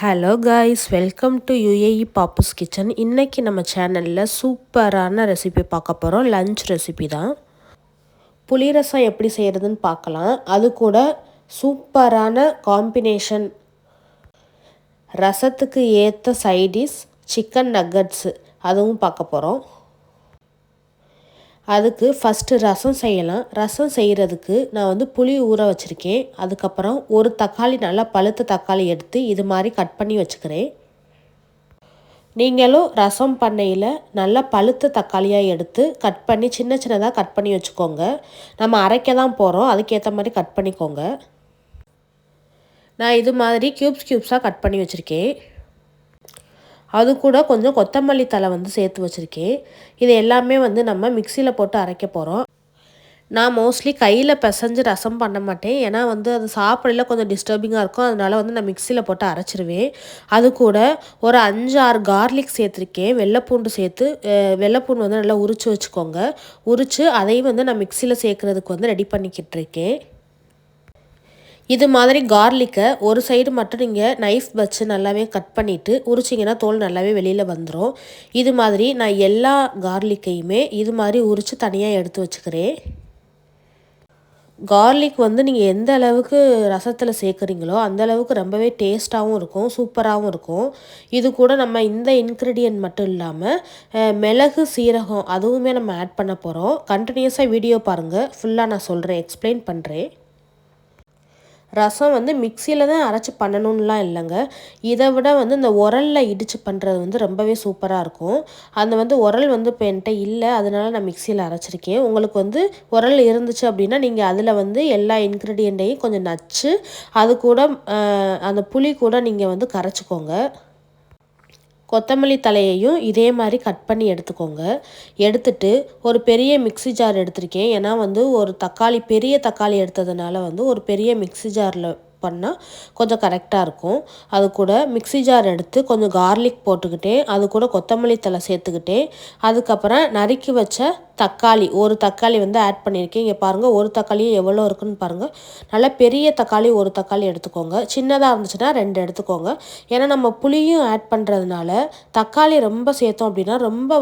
Hello guys, welcome to UAE Pappu's kitchen. இன்றைக்கி நம்ம சேனலில் சூப்பரான ரெசிபி பார்க்க போகிறோம். லஞ்ச் ரெசிபி தான். புளி ரசம் எப்படி செய்கிறதுன்னு பார்க்கலாம். அது கூட சூப்பரான காம்பினேஷன் ரசத்துக்கு ஏற்ற சைடிஷ் சிக்கன் நக்கட்ஸு, அதுவும் பார்க்க போகிறோம். அதுக்கு ஃபஸ்ட்டு ரசம் செய்யலாம். ரசம் செய்கிறதுக்கு நான் புளி ஊற வச்சுருக்கேன். அதுக்கப்புறம் ஒரு தக்காளி, நல்லா பழுத்த தக்காளி எடுத்து இது மாதிரி கட் பண்ணி வச்சுக்கிறேன். நீங்களும் ரசம் பண்ணையில் நல்லா பழுத்த தக்காளியாக எடுத்து கட் பண்ணி சின்ன சின்னதாக கட் பண்ணி வச்சுக்கோங்க. நம்ம அரைக்க தான் போகிறோம், அதுக்கேற்ற மாதிரி கட் பண்ணிக்கோங்க. நான் இது மாதிரி க்யூப்ஸாக கட் பண்ணி வச்சுருக்கேன். அது கூட கொஞ்சம் கொத்தமல்லி தழை சேர்த்து வச்சுருக்கேன். இது எல்லாமே நம்ம மிக்சியில் போட்டு அரைக்க போகிறோம். நான் மோஸ்ட்லி கையில் பிசைஞ்சு ரசம் பண்ண மாட்டேன். ஏன்னா அது சாப்பிடல கொஞ்சம் டிஸ்டர்பிங்காக இருக்கும். அதனால நான் மிக்சியில் போட்டு அரைச்சிருவேன். அது கூட ஒரு 5-6 கார்லிக் சேர்த்துருக்கேன். வெள்ளைப்பூண்டு சேர்த்து, வெள்ளைப்பூண்டு நல்லா உரித்து வச்சுக்கோங்க. உரித்து அதையும் நான் மிக்சியில் சேர்க்குறதுக்கு ரெடி பண்ணிக்கிட்டு இருக்கேன். இது மாதிரி கார்லிக்கை ஒரு சைடு மட்டும் நீங்கள் நைஃப் வச்சு நல்லாவே கட் பண்ணிவிட்டு உரிச்சிங்கன்னா தோல் நல்லாவே வெளியில் வந்துடும். இது மாதிரி நான் எல்லா கார்லிக்கையுமே இது மாதிரி உரித்து தனியாக எடுத்து வச்சுக்கிறேன். கார்லிக் நீங்கள் எந்த அளவுக்கு ரசத்தில் சேர்க்குறீங்களோ அந்த அளவுக்கு ரொம்பவே டேஸ்ட்டாகவும் இருக்கும், சூப்பராகவும் இருக்கும். இது கூட நம்ம இந்த இன்க்ரீடியன்ட் மட்டும் இல்லாமல் மிளகு, சீரகம் அதுவுமே நம்ம ஆட் பண்ண போகிறோம். கண்டினியூஸாக வீடியோ பாருங்கள், ஃபுல்லாக நான் சொல்கிறேன், எக்ஸ்பிளைன் பண்ணுறேன். ரசம் மிக்சியில் தான் அரைச்சி பண்ணணும்லாம் இல்லைங்க. இதை விட இந்த உரலில் இடித்து பண்ணுறது ரொம்பவே சூப்பராக இருக்கும். அந்த உரல் இப்போ என்கிட்ட இல்லை, அதனால நான் மிக்சியில் அரைச்சிருக்கேன். உங்களுக்கு உரல் இருந்துச்சு அப்படின்னா நீங்கள் அதில் எல்லா இன்க்ரீடியண்ட்டையும் கொஞ்சம் நச்சு அது கூட அந்த புளி கூட நீங்கள் கரைச்சிக்கோங்க. கொத்தமல்லி தலையையும் இதே மாதிரி கட் பண்ணி எடுத்துக்கோங்க. எடுத்துட்டு ஒரு பெரிய மிக்ஸி ஜார் எடுத்திருக்கேன். ஏன்னா ஒரு தக்காளி, பெரிய தக்காளி எடுத்ததுனால ஒரு பெரிய மிக்ஸி ஜாரில் பண்ணால் கொஞ்சம் கரெக்டாக இருக்கும். அது கூட மிக்ஸி ஜார் எடுத்து கொஞ்சம் கார்லிக் போட்டுக்கிட்டேன். அது கூட கொத்தமல்லி தழை சேர்த்துக்கிட்டேன். அதுக்கப்புறம் நறுக்கி வச்ச தக்காளி, ஒரு தக்காளி ஆட் பண்ணியிருக்கேன். இங்கே பாருங்கள், ஒரு தக்காளியும் எவ்வளோ இருக்குன்னு பாருங்கள். நல்லா பெரிய தக்காளி ஒரு தக்காளி எடுத்துக்கோங்க. சின்னதாக இருந்துச்சுன்னா 2 எடுத்துக்கோங்க. ஏன்னா நம்ம புளியும் ஆட் பண்ணுறதுனால தக்காளி ரொம்ப சேர்த்தோம் அப்படின்னா ரொம்ப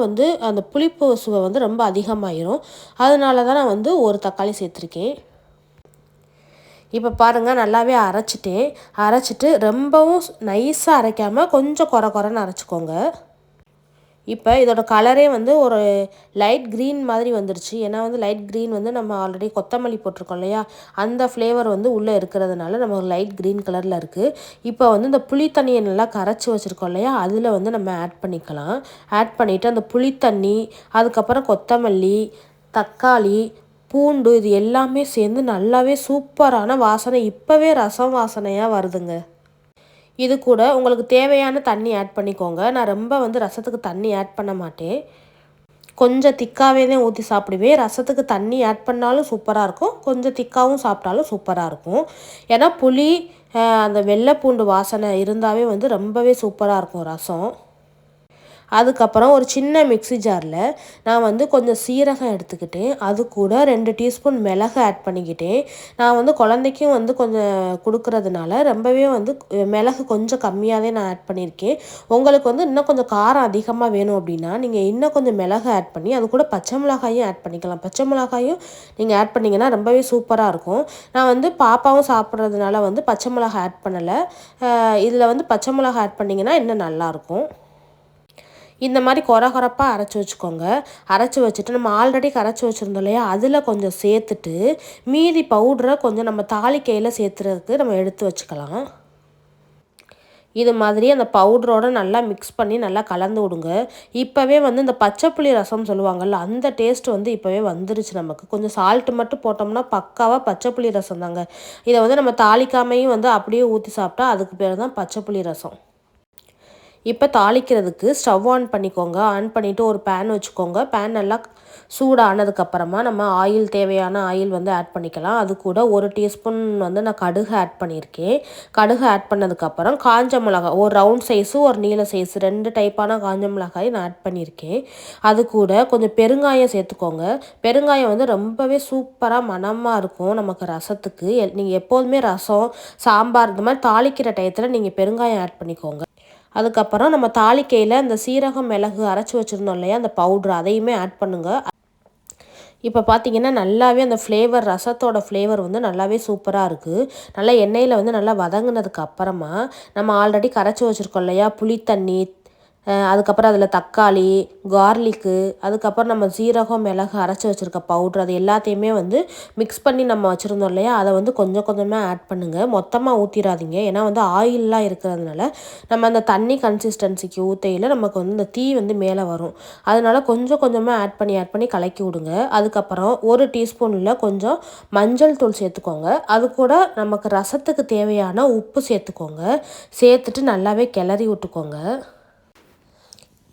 அந்த புளிப்பு சுவை ரொம்ப அதிகமாகிடும். அதனால தான் நான் ஒரு தக்காளி சேர்த்துருக்கேன். இப்போ பாருங்கள், நல்லாவே அரைச்சிட்டு ரொம்பவும் நைஸாக அரைக்காமல் கொஞ்சம் குறைன்னு அரைச்சிக்கோங்க. இப்போ இதோட கலரே ஒரு லைட் க்ரீன் மாதிரி வந்துருச்சு. ஏன்னா லைட் க்ரீன் நம்ம ஆல்ரெடி கொத்தமல்லி போட்டிருக்கோம் இல்லையா, அந்த ஃப்ளேவர் உள்ளே இருக்கிறதுனால நம்ம லைட் க்ரீன் கலரில் இருக்குது. இப்போ இந்த புளி தண்ணியை நல்லா கரைச்சி வச்சுருக்கோம் இல்லையா, அதில் நம்ம ஆட் பண்ணிக்கலாம். ஆட் பண்ணிவிட்டு அந்த புளி தண்ணி, அதுக்கப்புறம் கொத்தமல்லி, தக்காளி, பூண்டு, இது எல்லாமே சேர்ந்து நல்லாவே சூப்பரான வாசனை, இப்போவே ரசம் வாசனையாக வருதுங்க. இது கூட உங்களுக்கு தேவையான தண்ணி ஆட் பண்ணிக்கோங்க. நான் ரொம்ப ரசத்துக்கு தண்ணி ஆட் பண்ண மாட்டேன். கொஞ்சம் திக்காகவே தான் ஊற்றி சாப்பிடுவேன். ரசத்துக்கு தண்ணி ஆட் பண்ணாலும் சூப்பராக இருக்கும், கொஞ்சம் திக்காகவும் சாப்பிட்டாலும் சூப்பராக இருக்கும். ஏன்னா புளி, அந்த வெள்ளை பூண்டு வாசனை இருந்தாவே ரொம்பவே சூப்பராக இருக்கும் ரசம். அதுக்கப்புறம் ஒரு சின்ன மிக்ஸி ஜாரில் நான் கொஞ்சம் சீரகம் எடுத்துக்கிட்டேன். அது கூட 2 டீஸ்பூன் மிளகு ஆட் பண்ணிக்கிட்டேன். நான் குழந்தைக்கும் கொஞ்சம் கொடுக்கறதுனால ரொம்பவே மிளகு கொஞ்சம் கம்மியாகவே நான் ஆட் பண்ணியிருக்கேன். உங்களுக்கு இன்னும் கொஞ்சம் காரம் அதிகமாக வேணும் அப்படின்னா நீங்கள் இன்னும் கொஞ்சம் மிளகு ஆட் பண்ணி அது கூட பச்சை மிளகாயும் ஆட் பண்ணிக்கலாம். பச்சை மிளகாயும் நீங்கள் ஆட் பண்ணிங்கன்னா ரொம்பவே சூப்பராக இருக்கும். நான் பாப்பாவும் சாப்பிட்றதுனால பச்சை மிளகா ஆட் பண்ணலை. இதில் பச்சை மிளகா ஆட் பண்ணிங்கன்னா இன்னும் நல்லாயிருக்கும். இந்த மாதிரி கொரப்பாக அரைச்சி வச்சுக்கோங்க. அரைச்சி வச்சுட்டு நம்ம ஆல்ரெடி கரைச்சி வச்சுருந்தோம் இல்லையா, அதில் கொஞ்சம் சேர்த்துட்டு மீதி பவுடரை கொஞ்சம் நம்ம தாளிக்கையில் சேர்த்துறதுக்கு நம்ம எடுத்து வச்சுக்கலாம். இது மாதிரி அந்த பவுடரோடு நல்லா மிக்ஸ் பண்ணி நல்லா கலந்து விடுங்க. இப்போவே இந்த பச்சைப்புளி ரசம் சொல்லுவாங்கள்ல, அந்த டேஸ்ட் இப்போவே வந்துருச்சு நமக்கு. கொஞ்சம் சால்ட்டு மட்டும் போட்டோம்னா பக்காவாக பச்சைப்புளி ரசம் தாங்க. இதை நம்ம தாளிக்காமையும் அப்படியே ஊற்றி சாப்பிட்டா அதுக்கு பேர் தான் பச்சைப்புளி ரசம். இப்போ தாளிக்கிறதுக்கு ஸ்டவ் ஆன் பண்ணிக்கோங்க. ஆன் பண்ணிவிட்டு ஒரு பேன் வச்சுக்கோங்க. பேன் நல்லா சூடானதுக்கப்புறமா நம்ம ஆயில் தேவையான ஆயில் வந்து ஆட் பண்ணிக்கலாம். அது கூட 1 டீஸ்பூன் வந்து நான் கடுகு ஆட் பண்ணியிருக்கேன். கடுகு ஆட் பண்ணதுக்கப்புறம் காஞ்ச மிளகாய் ஒரு ரவுண்ட் சைஸு ஒரு நீல சைஸ் 2 டைப்பான காஞ்ச மிளகாய் நான் ஆட் பண்ணியிருக்கேன். அது கூட கொஞ்சம் பெருங்காயம் சேர்த்துக்கோங்க. பெருங்காயம் வந்து ரொம்பவே சூப்பராக மணமாக இருக்கும் நமக்கு ரசத்துக்கு. நீங்கள் எப்போதுமே ரசம் சாம்பார் இந்த மாதிரி தாளிக்கிற டயத்தில் நீங்கள் பெருங்காயம் ஆட் பண்ணிக்கோங்க. அதுக்கப்புறம் நம்ம தாளிக்கையில் அந்த சீரகம் மிளகு அரைச்சி வச்சுருந்தோம் இல்லையா அந்த பவுட்ரு அதையுமே ஆட் பண்ணுங்கள். இப்போ பார்த்தீங்கன்னா நல்லாவே அந்த ஃப்ளேவர் ரசத்தோட ஃப்ளேவர் வந்து நல்லாவே சூப்பராக இருக்குது. நல்லா எண்ணெயில் வந்து நல்லா வதங்கினதுக்கு அப்புறமா நம்ம ஆல்ரெடி கரைச்சி வச்சுருக்கோம் இல்லையா புளி தண்ணி, அதுக்கப்புறம் அதில் தக்காளி, கார்லிக்கு, அதுக்கப்புறம் நம்ம சீரகம் மிளகு அரைச்சி வச்சுருக்க பவுட்ரு அது எல்லாத்தையுமே வந்து மிக்ஸ் பண்ணி நம்ம வச்சுருந்தோம் இல்லையா அதை வந்து கொஞ்சம் கொஞ்சமாக ஆட் பண்ணுங்கள். மொத்தமாக ஊற்றிடாதீங்க. ஏன்னா வந்து ஆயிலெலாம் இருக்கிறதுனால நம்ம அந்த தண்ணி கன்சிஸ்டன்சிக்கு ஊற்றையில் நமக்கு வந்து இந்த தீ வந்து மேலே வரும். அதனால் கொஞ்சம் கொஞ்சமாக ஆட் பண்ணி கலக்கி விடுங்க. அதுக்கப்புறம் 1 டீஸ்பூனில் கொஞ்சம் மஞ்சள் தூள் சேர்த்துக்கோங்க. அது கூட நமக்கு ரசத்துக்கு தேவையான உப்பு சேர்த்துக்கோங்க. சேர்த்துட்டு நல்லாவே கிளறி விட்டுக்கோங்க.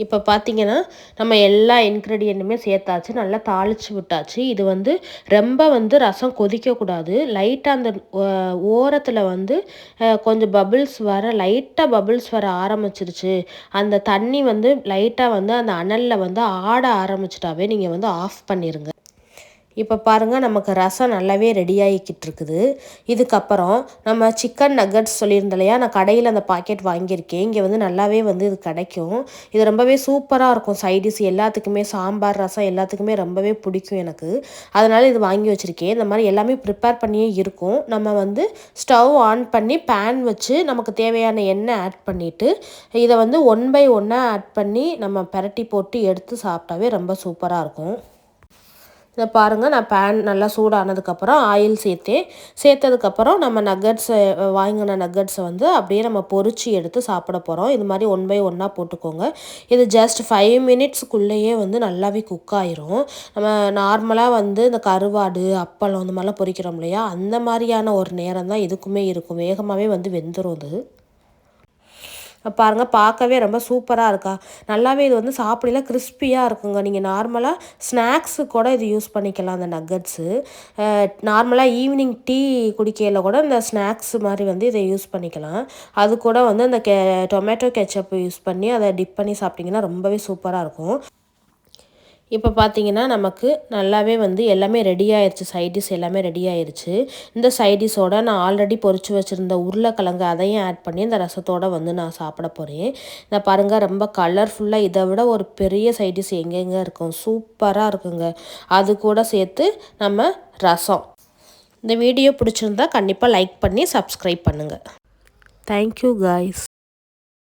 இப்போ பார்த்தீங்கன்னா நம்ம எல்லா இன்க்ரீடியண்ட்டுமே சேர்த்தாச்சு, நல்லா தாளித்து விட்டாச்சு. இது வந்து ரொம்ப வந்து ரசம் கொதிக்கக்கூடாது. லைட்டாக அந்த ஓரத்தில் வந்து கொஞ்சம் லைட்டாக பபிள்ஸ் வர ஆரம்பிச்சிருச்சு. அந்த தண்ணி வந்து லைட்டாக வந்து அந்த அனலில் வந்து ஆட ஆரம்பிச்சிட்டாவே நீங்கள் வந்து ஆஃப் பண்ணிடுங்க. இப்போ பாருங்கள் நமக்கு ரசம் நல்லாவே ரெடி ஆகிக்கிட்டு இருக்குது. இதுக்கப்புறம் நம்ம சிக்கன் நக்கட்ஸ் சொல்லியிருந்தோம் இல்லையா, நான் கடையில் அந்த பாக்கெட் வாங்கியிருக்கேன். இங்கே வந்து நல்லாவே வந்து இது கிடைக்கும். இது ரொம்பவே சூப்பராக இருக்கும். சைடிஷ் எல்லாத்துக்குமே சாம்பார் ரசம் எல்லாத்துக்குமே ரொம்பவே பிடிக்கும் எனக்கு. அதனால் இது வாங்கி வச்சுருக்கேன். இந்த மாதிரி எல்லாமே ப்ரிப்பேர் பண்ணியே இருக்கும். நம்ம வந்து ஸ்டவ் ஆன் பண்ணி பேன் வச்சு நமக்கு தேவையான எண்ணெய் ஆட் பண்ணிவிட்டு இதை வந்து 1 பை 1 ஆட் பண்ணி நம்ம பிரட்டி போட்டு எடுத்து சாப்பிட்டாவே ரொம்ப சூப்பராக இருக்கும். இதை பாருங்கள் நான் பேன் நல்லா சூடானதுக்கப்புறம் ஆயில் சேர்த்ததுக்கப்புறம் நம்ம வாங்கின நக்கட்ஸை வந்து அப்படியே நம்ம பொரிச்சு எடுத்து சாப்பிட போகிறோம். இது மாதிரி 1 பை 1 போட்டுக்கோங்க. இது ஜஸ்ட் 5 மினிட்ஸ்க்குள்ளேயே வந்து நல்லாவே குக் ஆயிரும். நம்ம நார்மலாக வந்து இந்த கருவாடு அப்பளம் இந்த மாதிரிலாம் பொரிக்கிறோம் இல்லையா, அந்த மாதிரியான ஒரு நேரம் தான் இதுக்குமே இருக்கும். வேகமாகவே வந்து வெந்துடும் இது. பாருங்கள் பார்க்கவே ரொம்ப சூப்பராக இருக்கா. நல்லாவே இது வந்து சாப்பிடல கிறிஸ்பியாக இருக்குங்க. நீங்கள் நார்மலாக ஸ்நாக்ஸு கூட இது யூஸ் பண்ணிக்கலாம். அந்த நக்கட்ஸு நார்மலாக ஈவினிங் டீ குடிக்கையில் கூட இந்த ஸ்நாக்ஸ் மாதிரி வந்து இதை யூஸ் பண்ணிக்கலாம். அது கூட வந்து அந்த டொமேட்டோ கெச்சப் யூஸ் பண்ணி அதை டிப் பண்ணி சாப்பிட்டிங்கன்னா ரொம்பவே சூப்பராக இருக்கும். இப்போ பார்த்தீங்கன்னா நமக்கு நல்லாவே வந்து எல்லாமே ரெடி ஆயிடுச்சு. சைடிஷ் எல்லாமே ரெடி ஆயிடுச்சு. இந்த சைடிஷோட நான் ஆல்ரெடி பொரிச்சு வச்சுருந்த உருளைக்கிழங்கு அதையும் ஆட் பண்ணி இந்த ரசத்தோடு வந்து நான் சாப்பிட போகிறேன். நான் பாருங்கள் ரொம்ப கலர்ஃபுல்லாக இதை விட ஒரு பெரிய சைடிஷ் எங்கெங்கே இருக்கும், சூப்பராக இருக்குங்க. அது கூட சேர்த்து நம்ம ரசம். இந்த வீடியோ பிடிச்சிருந்தா கண்டிப்பாக லைக் பண்ணி சப்ஸ்கிரைப் பண்ணுங்கள். Thank you guys.